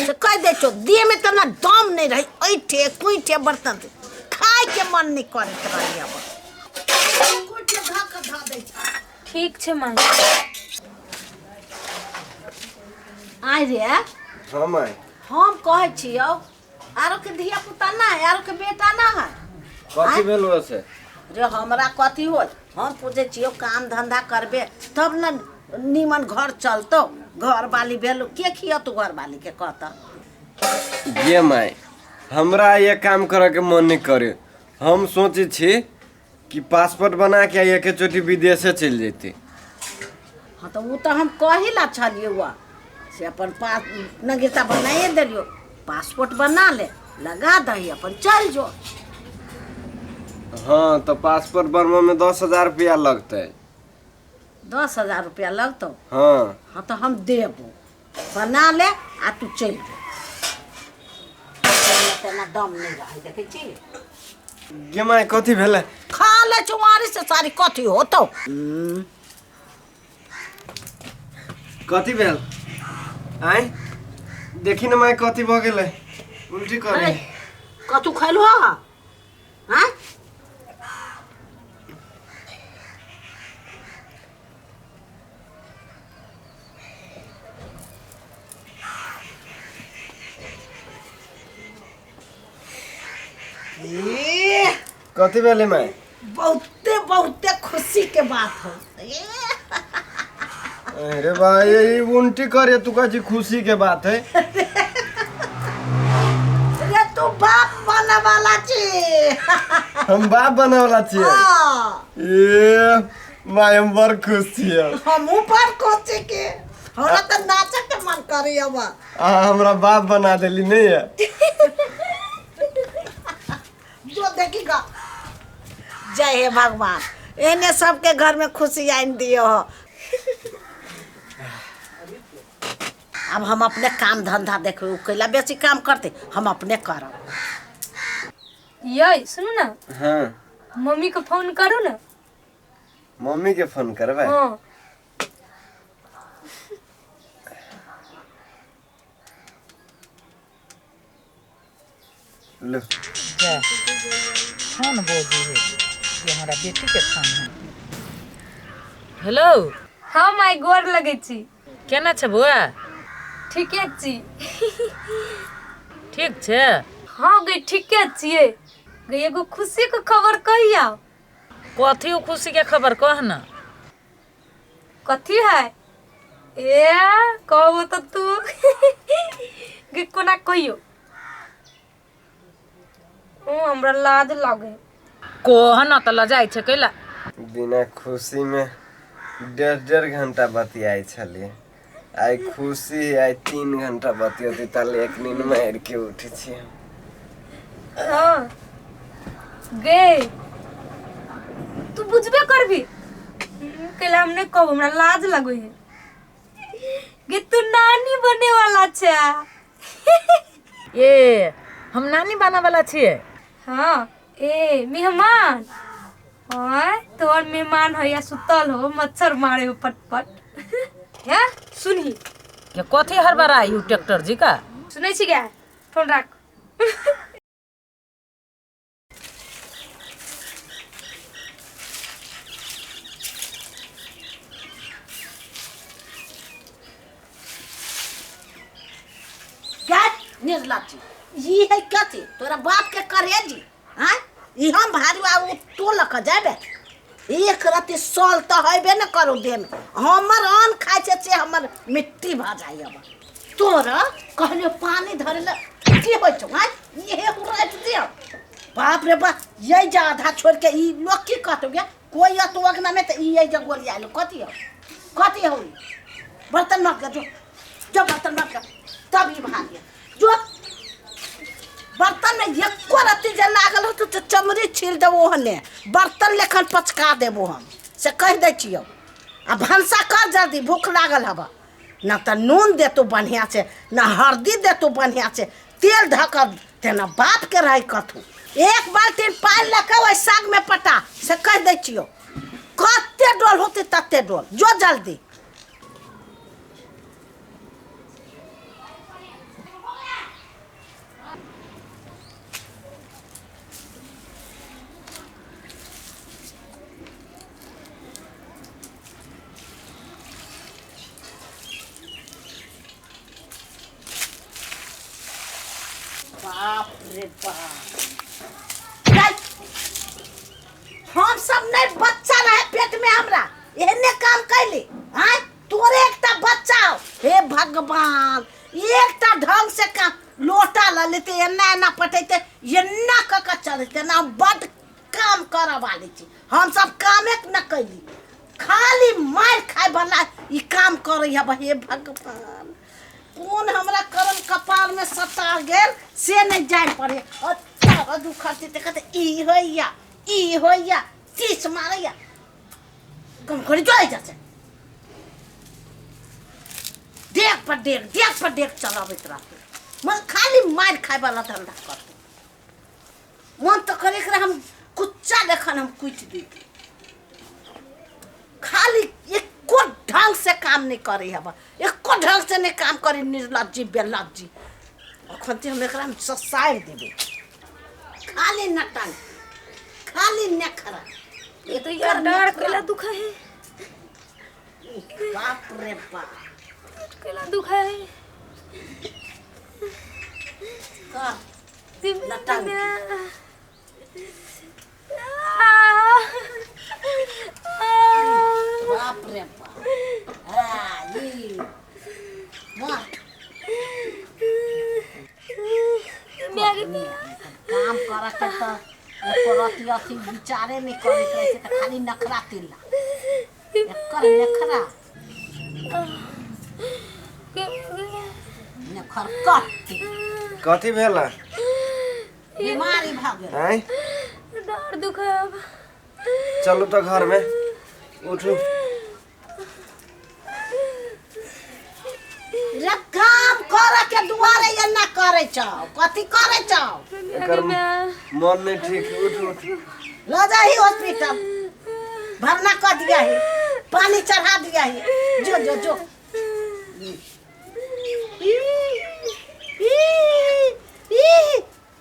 से कह दे छो देह में तना दम नहीं रही ऐठे कुइठे बर्तन से खाए के मन नहीं करत रही अब कुइठे धा दे। ठीक छे माई। आइ रे हाँ माई हम कहे छियो आरो के धिया पुता ना है आरो के बेटा ना है कथी भेल से रे हमरा कथी हो हम पूछे छियो काम धंधा करबे तब न नीमन घर चलतो घर वाली भेलो के खिया तू घर वाली के कहता ये माई हमरा ये काम करे के मन नहीं करे। हम सोचे छी कि पासपोर्ट बना के एक चोटी विदेशे चल जेती। हाँ तो वो तो हम कहिला छलिए हुआ से अपन पास नगीता बनाए दिलियो पासपोर्ट बना ले लगा दही अपन चल जो। हाँ तो पासपोर्ट बनवा में 10,000 रुपया लगते। 10,000 रुपया लगतो। हाँ हाँ तो हम देबो बना ले आ तू चल जो तेना दम नहीं रही देखे छी ये माई कथी भेले खा ले चुमारी से सारी कथी होतो कथी भेल आय देखी ना माई कथी भ गेले उल्टी करे कथू खैलु हां कथी भेले माई बहुते बहुते खुशी के बात हो अरे भाई ये उल्टी करे तू का खुशी के बात है। रे तू बाप बने वाला छी हम बाप बने वाला छी ये माय हम बड़ खुश छी हम ऊपर कोचे के हमरा त नाचे के मन करी अब हमरा बाप बना देली नहीं है जो देखिगा जय हे भगवान एने सबके घर में खुशी आइन दियो हो। अब हम अपने काम धंधा देखो कैला बेसी काम करते हम अपने करब। ये सुनो ना हाँ मम्मी को फोन करो ना। मम्मी के फोन करबे हाँ लो फोन बोझी है ये हमारा बेटी के फोन है। हेलो हाँ माई गोर लगे छी केना छै बुआ ठीके छी ठीक छै हाँ गई ठीके छिए गई एगो खुशी के खबर कहिया कथी खुशी के खबर कह ना कथी है ए कहबो तो तू गई कोना कहियो ओ हमरा लाज लागे कह ना त लजाई छै कैला बिना खुशी में 1.5 घंटा बतियाई छलिए आई खुशी आई 3 घंटा बतियती ताले एक नींद मार के उठी छी। हाँ गे तू बुझबे करबी कैला हमने कब हमरा लाज लगो है गे तू नानी बने वाला छे ए हम नानी बना वाला छिए। हाँ ए मेहमान हाँ तोर मेहमान है या सुतल हो मच्छर मारे हो पटपट है सुनही के कथी हरबरा यू ट्रैक्टर जी का सुनै छी क्या फोन रख निर्ला छी ये है कथी तोरा बाप के करे जी हां ई हम भारी बाबू तो लक जाबे एक राती सोल तो होबे न करू दे में हमर अन खाइ छे से हमर मिट्टी भा जाय अब तोरा कहले पानी धरले की होय छ हां ये उरात दे बाप रे बाप ये जा आधा छोड़ के ई लोग की कहतो गे कोई तो अगना में त ई ये जगोली आलो कथी हो बर्तन मत कर जो बर्तन मत कर तब ई भाग गया जो बर्तन में एको रत्ती जे लागल हो तो चमड़ी छील देबो हने बर्तन लेखन पचका देबो हम से कह दे छियो आ भंसा कर जल्दी भूख लागल हबा ना त नून दे तो बढ़िया से ना हल्दी दे तो बढ़िया से तेल धक तेना बाप के रही कथू एक बाल्टी पानी लेके ओइ साग में पटा से कह दे छियो कते डोल होते तते डोल जो जल्दी रे बाप हम सब नहीं बच्चा रहे पेट में हमरा एहने काम कैली हाँ तोरे एकटा बच्चा हो हे भगवान एकटा ढंग से काम लोटा ला लेते एना एना पटेते एना कक चलते ना बड काम करे वाली छी हम सब कामे न कैली खाली मार खाए वाला ई काम करे हे भगवान कौन हमरा करम कपाल में सटा गेल से नहीं जाय पड़े और दुखते ते कहते ई होइया तीस मारैया कम कर जाए जाते देख पर देख चलाबैत रहते मन खाली मार खाए वाला धंधा करते मन तो करे करे हम कुच्चा देखन हम कुछ दी खाली एको ढंग से काम नहीं करे हबा एको ढंग से नहीं काम करे निर्लज्जी बेलज्जी अखनते हम एकरा में ससाइर देबे खाली नटन खाली नखरा ये तो यार डर केला दुखा है बाप रे बाप केला दुखा है का नटन बाप रे बाप ये वाह काम करा के तो एको अथी विचारे नहीं करे के तो खाली नखरा तिल्ला एकर नखरा नखर कट कथी भेला बीमारी भाग गेल हैं डर दुखा चलो तो घर में उठू रे काम करे के दुआरे ये ना करे चाओ कथी करे चाओ एकर मन नहीं ठीक उठू ले जाही हॉस्पिटल भरना कर दिया है पानी चढ़ा दिया है जो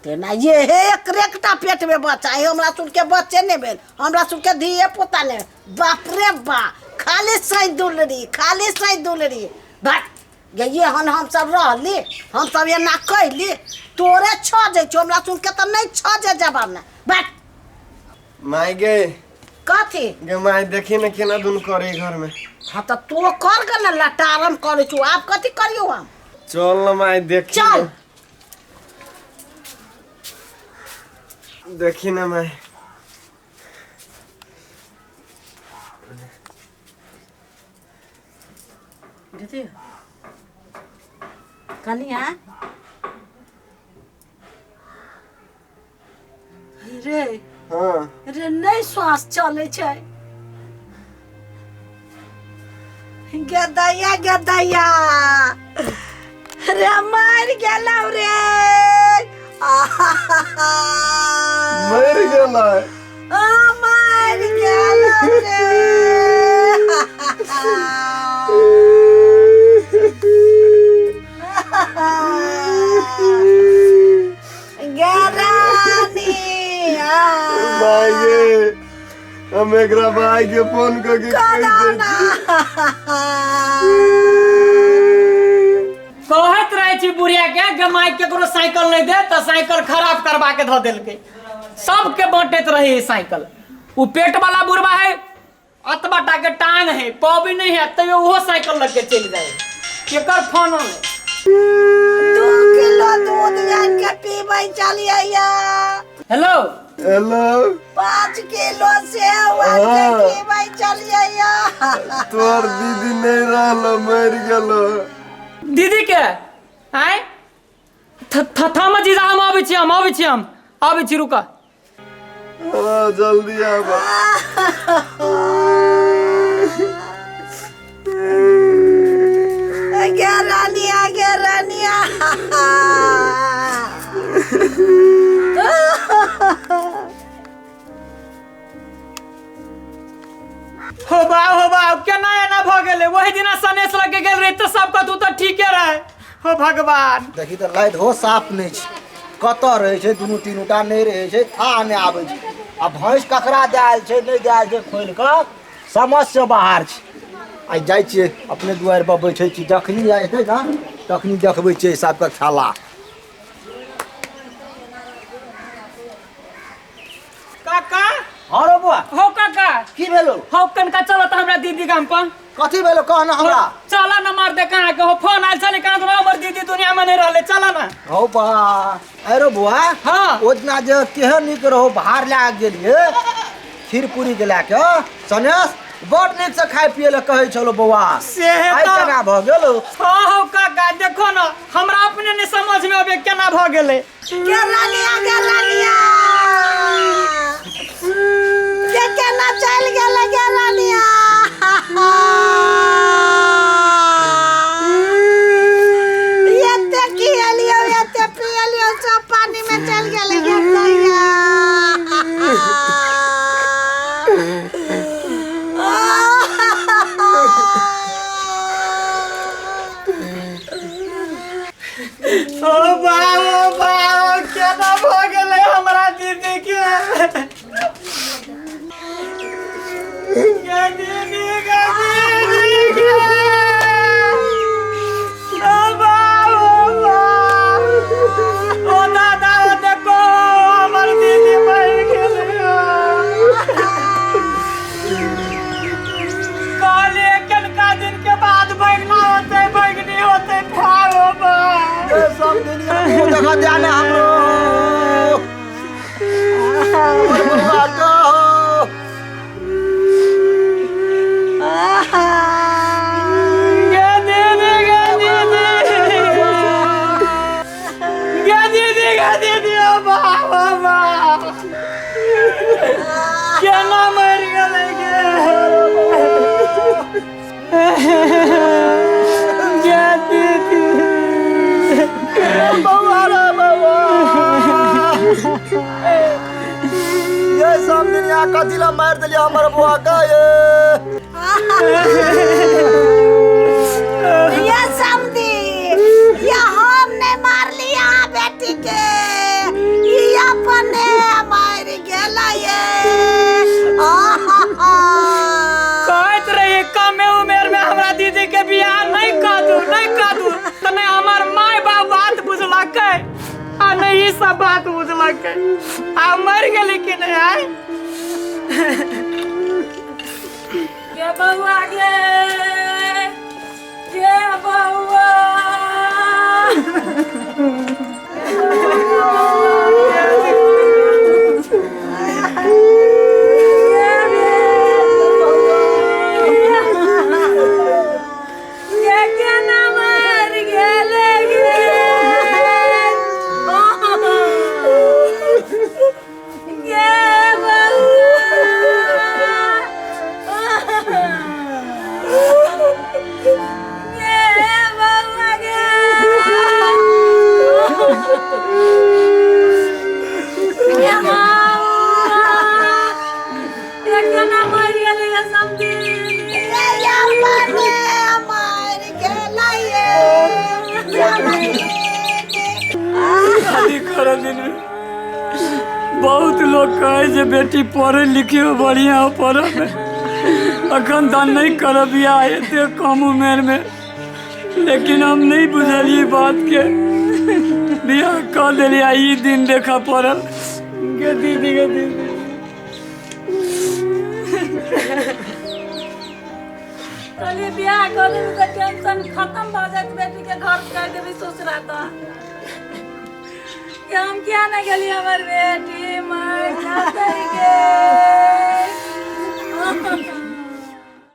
तेना ये है एक रेकटा पेट में बच्चा है हमरा सुन के बच्चे नहीं भेल हमरा सुन के धिए पोता ने बाप रे बा खाली सही दुलरी बट ये हम सब रहली हम सब ये ना कहली तोरे छ जे छो हमरा सुन के तो नहीं छ जे जवाब ना बट माई गे कथी गे माई देखी ना केना दुन करे घर में हाँ तो तू कर के ना लटारम करे छू आप कथी करियो हम चल ना माई देखी चल देखी ना माई दीदी कनिया रे हाँ रे नहीं श्वास चले छे गदैया रे मार गेलौ रे मर गेला मार गेलौ रे हम एकरा भाई के फोन करके कहत रहे छी बुढ़िया के गमाई केकरो साइकिल नहीं दे तो साइकिल खराब करवा के धो देलके सबके बांटत रहे साइकिल उ पेट वाला बुढ़वा है अतबाटा के टांग है पौभी नहीं है तब वो साइकिल लग के चल जाए केकर फोन है 2 किलो दूध यान के पीबै चलिया हेलो हेलो 5 किलो सेव यान के पीबै चलिया तोर दीदी नहीं रहलो मर गेलो दीदी के आय थाम जीजा हम आबै छी आबै छी रुका जल्दी आबा रानिया हो बा केना एना भ गेलै वही दिना सनेश लग के गेल रही तो सब कतू तो ठीके रहे हो भगवान देखी तो लाइट हो साफ नहीं छै कत रहे छै दुनू तीनूटा नहीं रहे छै था नहीं आबै छै आ भैंस ककरा देल छै नहीं देल छै खोल के समझ से बाहर छै आई जाइ छियै अपने दुआर पर बैठे छी जखनी आइतै ना तखनी देखबै छियै सबके खेला बउआ हो काका की भेलो हो कनका चलो त हमरा दीदी गाम पर कथी भेलो कह ना हमरा चला न मार दे कहाँ के हो फोन आयल छले कहाँ तो हमर दीदी दुनिया में नहीं रहले चला ना हौ बा अरे बुआ हाँ। ओतना जे केहन निक रहो बाहर ला गेलिए खीर पूरी के लाके सनेस बड़ नीक से खाए पिए ले कहे चलो बउआ से आई तो केना भ गेलो हो काका देखो ना हमरा अपने नहीं समझ में आबे केना भ गेले गेलानिया के केना चल गेले गेलानिया ये की एलियो ये पियलियो सब पानी में चल गेले गेलानिया ओ बाबा केना भ गेले हमरा दीदी के दीदी ओ बाबा ओ दादा देखो हमर दीदी मर गेले काले कनका दिन के बाद बैगना होते बैगनी होते खाओ बा सब दुनिया को देखा जाना हमरो बउआ को दीदी ओ बाबा केना मर गेलै गे दीदी बउआ रे बउआ ये सब दुनिया कथी ला मार देलिए हमर बुआ का ये समझी ये हम ने मार लिया बेटी के ये अपने मार गेला ये कहत रही कमे उम्र में हमरा दीदी के बियाह नहीं कादू तने हमर माय बाप बात बुझलकै आ नहीं सब बात बुझलकै आ मर गेली कि नहीं आय के बउआ गे के बउआ बहुत लोग कहे जे बेटी पढ़े लिखे बढ़िया हो पढ़ में अखन तो नहीं कर बियाह एते कम उम्र में लेकिन हम नहीं बुझलिए बात के बियाह कर दिलिया ई दिन देखा पड़ल गे दीदी कहलिए बियाह कर देबे तो टेंशन खत्म भ जात बेटी के घर कर देबे ससुरा तो कि हम क्या ना गेली हमर बेटी मर जाते गे